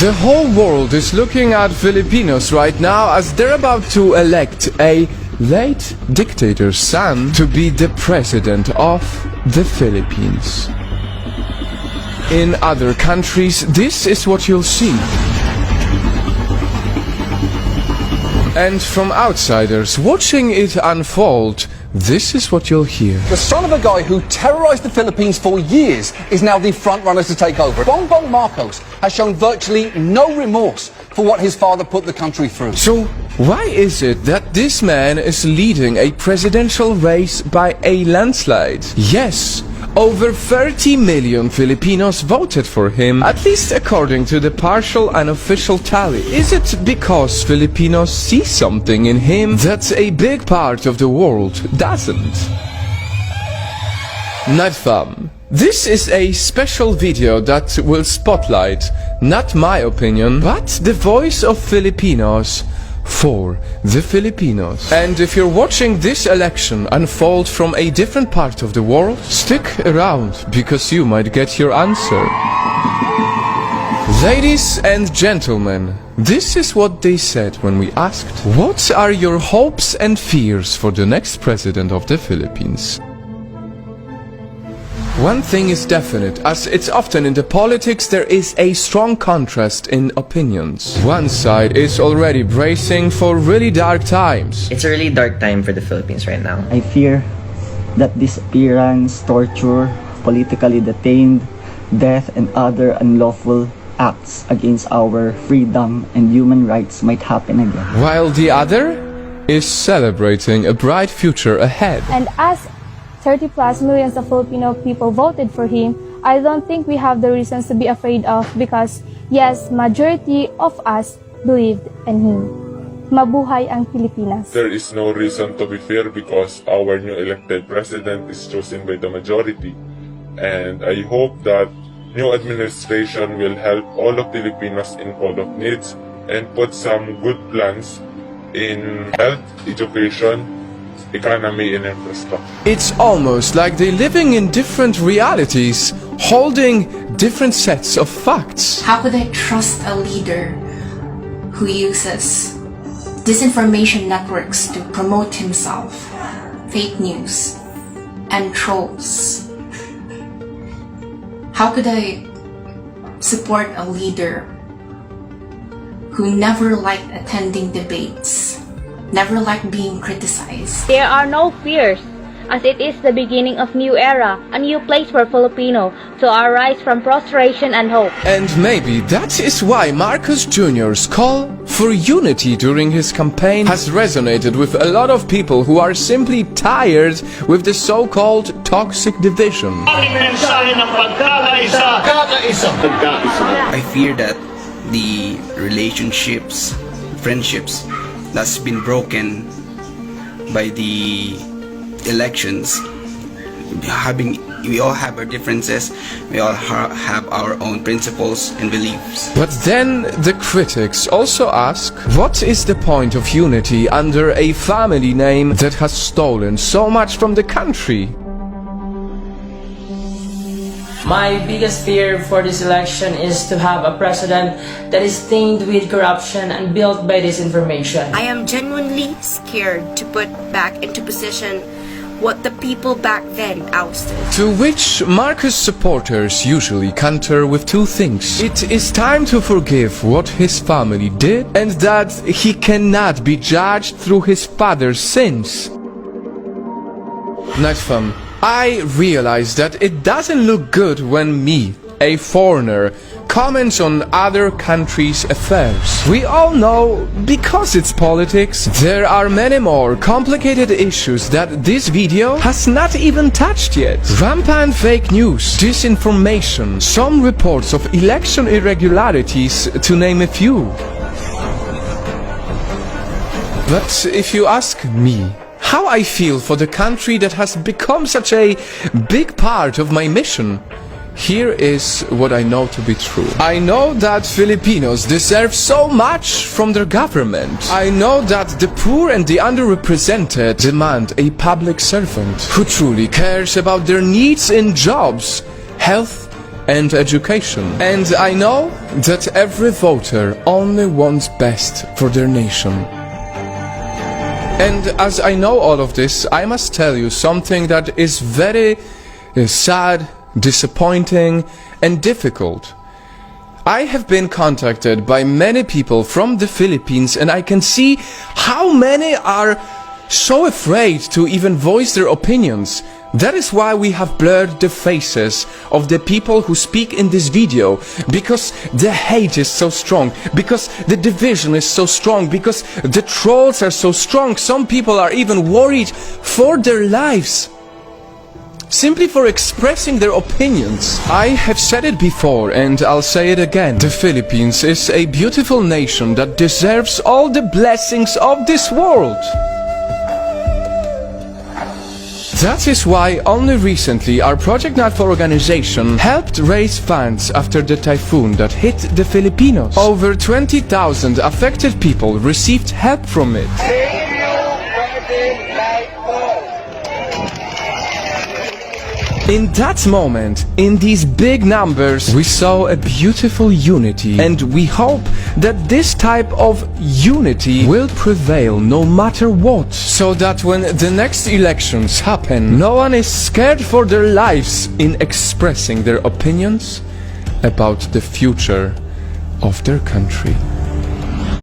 The whole world is looking at Filipinos right now as they're about to elect a late dictator's son to be the president of the Philippines. In other countries, this is what you'll see. And from outsiders watching it unfold, this is what you'll hear. The son of a guy who terrorized the Philippines for years is now the front runner to take over. Bongbong Marcos has shown virtually no remorse for what his father put the country through. So why is it that this man is leading a presidential race by a landslide? Yes, over 30 million Filipinos voted for him, at least according to the partial unofficial tally. Is it because Filipinos see something in him that a big part of the world doesn't? Nightfall. This is a special video that will spotlight, not my opinion, but the voice of Filipinos for the Filipinos. And if you're watching this election unfold from a different part of the world, stick around because you might get your answer. Ladies and gentlemen, this is what they said when we asked, what are your hopes and fears for the next president of the Philippines? One thing is definite, as it's often in the politics, there is a strong contrast in opinions. One side is already bracing for really dark times. It's a really dark time for the Philippines right now. I fear that disappearance, torture, politically detained, death, and other unlawful acts against our freedom and human rights might happen again. While the other is celebrating a bright future ahead. And as 30 plus millions of Filipino people voted for him, I don't think we have the reasons to be afraid of because, yes, majority of us believed in him. Mabuhay ang Pilipinas. There is no reason to be fear because our new elected president is chosen by the majority. And I hope that new administration will help all of Filipinos in call of needs and put some good plans in health, education, economy and infrastructure. It's almost like they're living in different realities, holding different sets of facts. How could I trust a leader who uses disinformation networks to promote himself, fake news, and trolls? How could I support a leader who never liked attending debates, never liked being criticized? There are no fears, as it is the beginning of new era, a new place for Filipino to arise from prostration and hope. And maybe that is why Marcos Jr.'s call for unity during his campaign has resonated with a lot of people who are simply tired with the so-called toxic division. I fear that the relationships, friendships that's been broken by the elections, we all have our differences, we all have our own principles and beliefs. But then the critics also ask, what is the point of unity under a family name that has stolen so much from the country? My biggest fear for this election is to have a president that is stained with corruption and built by disinformation. I am genuinely scared to put back into position what the people back then ousted. To which Marcos supporters usually counter with two things. It is time to forgive what his family did and that he cannot be judged through his father's sins. Nightfall. I realize that it doesn't look good when me, a foreigner, comments on other countries' affairs. We all know, because it's politics, there are many more complicated issues that this video has not even touched yet. Rampant fake news, disinformation, some reports of election irregularities, to name a few. But if you ask me, how I feel for the country that has become such a big part of my mission, here is what I know to be true. I know that Filipinos deserve so much from their government. I know that the poor and the underrepresented demand a public servant who truly cares about their needs in jobs, health, and education. And I know that every voter only wants best for their nation. And as I know all of this, I must tell you something that is very sad, disappointing, and difficult. I have been contacted by many people from the Philippines, and I can see how many are so afraid to even voice their opinions. That is why we have blurred the faces of the people who speak in this video, because the hate is so strong, because the division is so strong, because the trolls are so strong. Some people are even worried for their lives, simply for expressing their opinions. I have said it before and I'll say it again. The Philippines is a beautiful nation that deserves all the blessings of this world. That is why only recently our Project Nightfall organization helped raise funds after the typhoon that hit the Filipinos. Over 20,000 affected people received help from it. In that moment, in these big numbers, we saw a beautiful unity, and we hope that this type of unity will prevail no matter what, so that when the next elections happen, no one is scared for their lives in expressing their opinions about the future of their country.